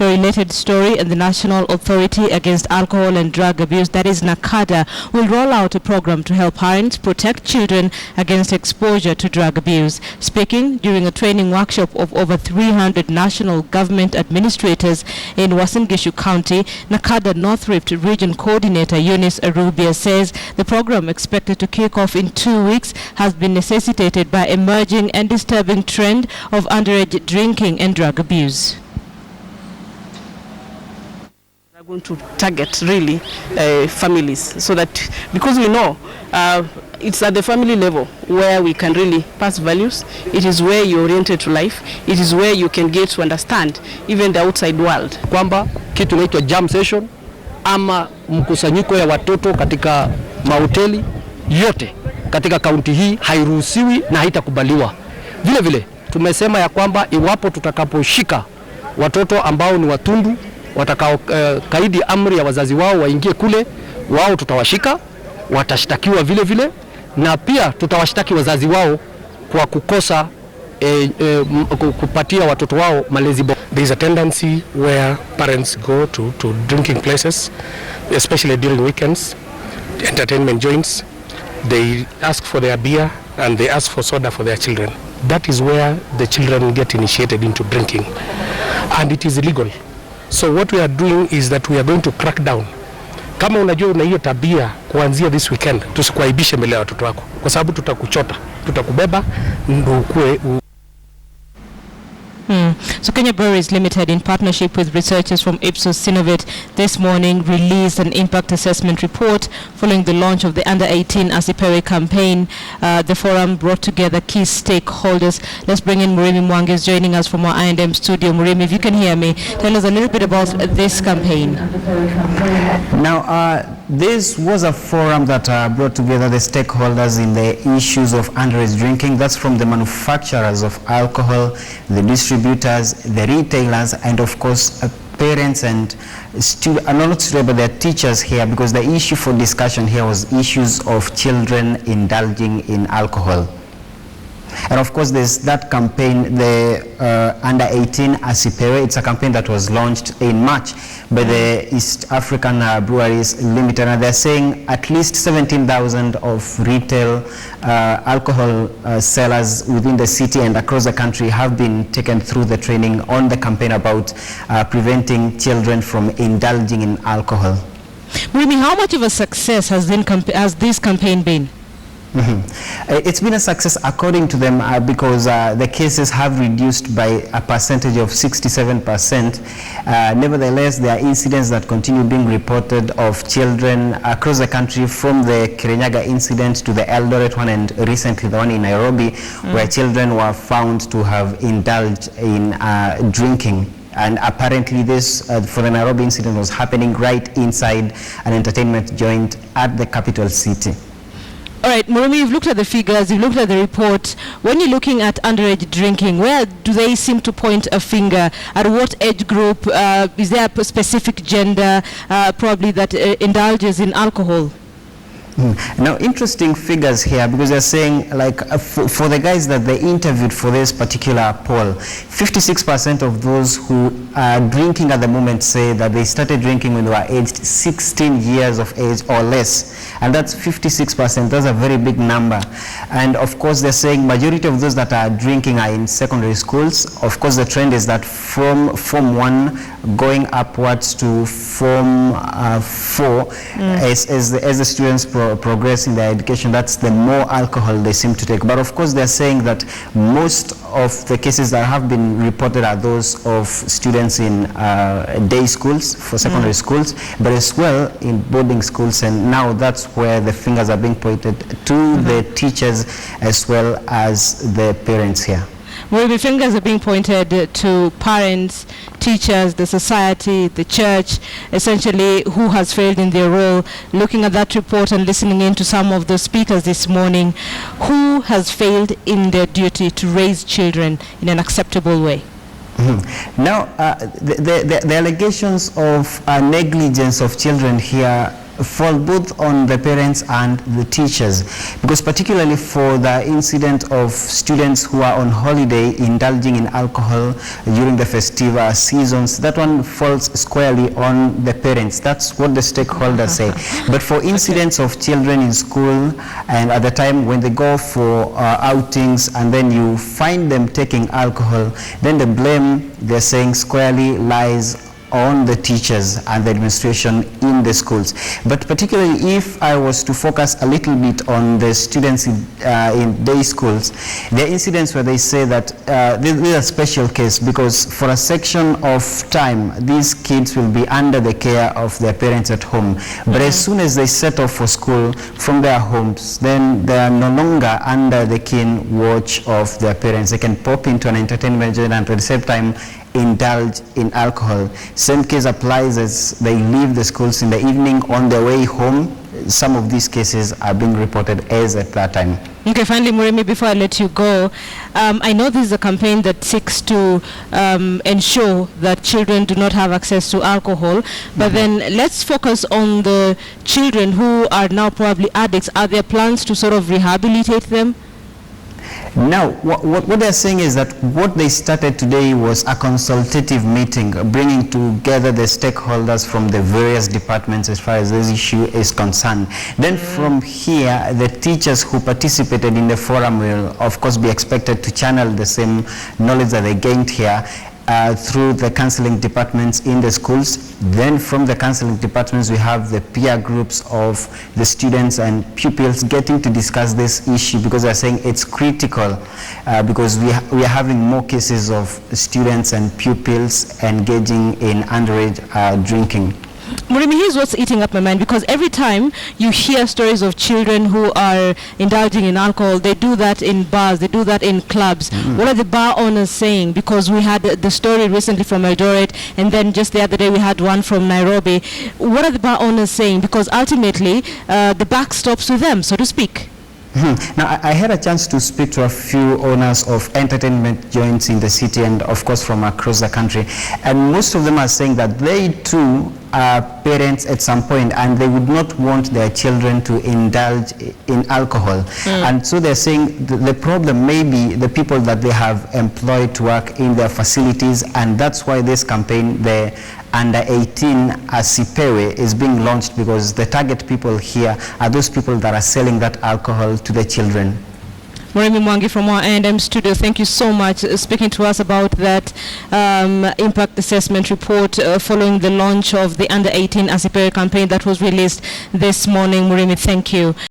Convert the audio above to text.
Related story, and the National Authority Against Alcohol and Drug Abuse, that is NACADA, will roll out a program to help parents protect children against exposure to drug abuse. Speaking during a training workshop of over 300 national government administrators in Uasin Gishu County, NACADA North Rift Region Coordinator Eunice Arubia says the program, expected to kick off in 2 weeks, has been necessitated by emerging and disturbing trend of underage drinking and drug abuse. Going to target really families, so that, because we know it's at the family level where we can really pass values. It is where you're oriented to life. It is where you can get to understand even the outside world. Kwamba kitu inaitwa jam session ama mkusanyiko ya watoto katika mahoteli yote katika kaunti hii hairuhusiwi na haitakubaliwa. Vile vile tumesema ya kwamba iwapo tutakaposhika watoto ambao ni watundu watakao kaidi amri ya wazazi wao waingie kule, wao tutawashika, watashtakiwa vile vile, na pia tutawashtaki wazazi wao kwa kukosa kupatia watoto wao malezi bora. There is a tendency where parents go to drinking places, especially during weekends, entertainment joints. They ask for their beer and they ask for soda for their children. That is where the children get initiated into drinking, and it is illegal. So what we are doing is that we are going to crack down. Kama unajua una hiyo tabia, kuanzia this weekend tusikuaibishe mbele ya watoto wako, kwa sababu tutakuchota, tutakubeba ndio ukue. So Kenya Breweries Limited, in partnership with researchers from Ipsos Synovate, this morning released an impact assessment report following the launch of the Under-18 Asipere campaign. The forum brought together key stakeholders. Let's bring in Murimi Mwangi, joining us from our I&M studio. Murimi, if you can hear me, tell us a little bit about this campaign. Now, this was a forum that brought together the stakeholders in the issues of underage drinking. That's from the manufacturers of alcohol, the distributors, the retailers, and of course parents and not students, but their teachers here, because the issue for discussion here was issues of children indulging in alcohol. And of course there's that campaign, the Under-18 Asipere. It's a campaign that was launched in March by the East African Breweries Limited, and they're saying at least 17,000 of retail alcohol sellers within the city and across the country have been taken through the training on the campaign about preventing children from indulging in alcohol. Murimi, how much of a success has this campaign been? It's been a success according to them, because the cases have reduced by a percentage of 67%. Nevertheless, there are incidents that continue being reported of children across the country, from the Kirinyaga incident to the Eldoret one, and recently the one in Nairobi, where children were found to have indulged in drinking. And apparently this, for the Nairobi incident, was happening right inside an entertainment joint at the capital city. All right, Murimi, you've looked at the figures, you've looked at the report. When you're looking at underage drinking, where do they seem to point a finger? At what age group? Is there a specific gender probably that indulges in alcohol? Now, interesting figures here, because they're saying, like, for the guys that they interviewed for this particular poll, 56% of those who are drinking at the moment say that they started drinking when they were aged 16 years of age or less. And that's 56%. That's a very big number. And of course, they're saying majority of those that are drinking are in secondary schools. Of course, the trend is that from Form 1 going upwards to Form 4, as the students progress in their education, that's the more alcohol they seem to take. But of course, they're saying that most of the cases that have been reported are those of students in day schools, for secondary schools, but as well in boarding schools. And now that's where the fingers are being pointed to the teachers as well as the parents here. Well, the fingers are being pointed to parents, teachers, the society, the church, essentially who has failed in their role. Looking at that report and listening in to some of the speakers this morning, who has failed in their duty to raise children in an acceptable way? Now, the allegations of negligence of children here fall both on the parents and the teachers, because particularly for the incident of students who are on holiday indulging in alcohol during the festive seasons, that one falls squarely on the parents. That's what the stakeholders say. But for incidents of children in school and at the time when they go for outings and then you find them taking alcohol, then the blame, they're saying, squarely lies on the teachers and the administration in the schools. But particularly if I was to focus a little bit on the students in day schools, there are incidents where they say that this is a special case because for a section of time, these kids will be under the care of their parents at home. But as soon as they set off for school from their homes, then they are no longer under the keen watch of their parents. They can pop into an entertainment joint and at the same time indulge in alcohol. Same case applies as they leave the schools in the evening on their way home. Some of these cases are being reported as at that time. Okay, finally, Murimi, before I let you go, I know this is a campaign that seeks to ensure that children do not have access to alcohol, but then let's focus on the children who are now probably addicts. Are there plans to sort of rehabilitate them? Now, what they're saying is that what they started today was a consultative meeting, bringing together the stakeholders from the various departments as far as this issue is concerned. Then from here, the teachers who participated in the forum will, of course, be expected to channel the same knowledge that they gained here through the counseling departments in the schools. Then from the counseling departments, we have the peer groups of the students and pupils getting to discuss this issue because they're saying it's critical because we are having more cases of students and pupils engaging in underage drinking. Murimi, here's what's eating up my mind, because every time you hear stories of children who are indulging in alcohol, they do that in bars, they do that in clubs. What are the bar owners saying? Because we had the story recently from Eldoret, and then just the other day we had one from Nairobi. What are the bar owners saying? Because ultimately, the buck stops with them, so to speak. Now, I had a chance to speak to a few owners of entertainment joints in the city and, of course, from across the country. And most of them are saying that they, too, are parents at some point and they would not want their children to indulge in alcohol. And so they're saying the problem may be the people that they have employed to work in their facilities, and that's why this campaign, the Under 18 Asipewe, is being launched, because the target people here are those people that are selling that alcohol to the children. Murimi Mwangi from our A&M studio, thank you so much speaking to us about that impact assessment report following the launch of the Under 18 Asipewe campaign that was released this morning. Murimi, thank you.